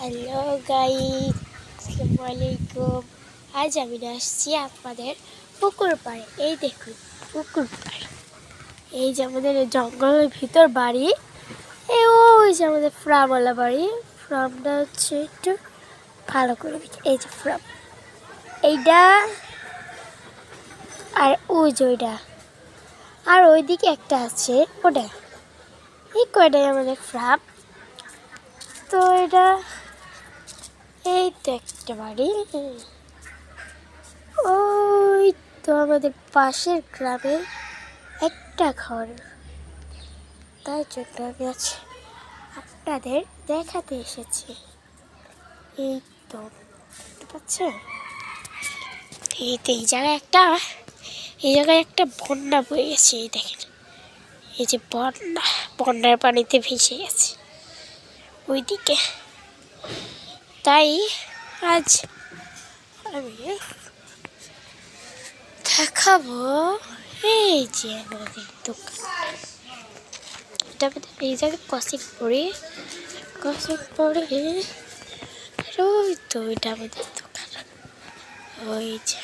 Hello guys, আসসালামু আলাইকুম। আজ আমি আসছি আপনাদের পুকুর পাড়ে। এই দেখুন পুকুর পাড়, এই যে আমাদের জঙ্গলের ভিতর বাড়ি, ওই যে আমাদের ফ্রামওয়ালা বাড়ি। ফ্রামটা হচ্ছে একটু ভালো করে দেখি, এই যে ফ্রাম এইটা, আর ওই যে ওইটা, আর ওইদিকে একটা আছে ওটা। এই কয়টাই আমাদের ফ্রাম। তো এটা এই তো একটা বাড়ি, ওই তো আমাদের পাশের গ্রামে একটা ঘর। তাই জন্য আমি আজ আপনাদের দেখাতে এসেছি। এই তো দেখতে পাচ্ছেন, এই তো এই জায়গায় একটা বন্যা বয়ে গেছে। এই দেখেন, এই যে বন্যার পানিতে ভেসে গেছে ওইদিকে। তাই আজ আমি দেখাবো এই যে আমাদের দোকান। এই জায়গায় কষিক পরে ওই তো ওইটা আমাদের দোকান। ওই যে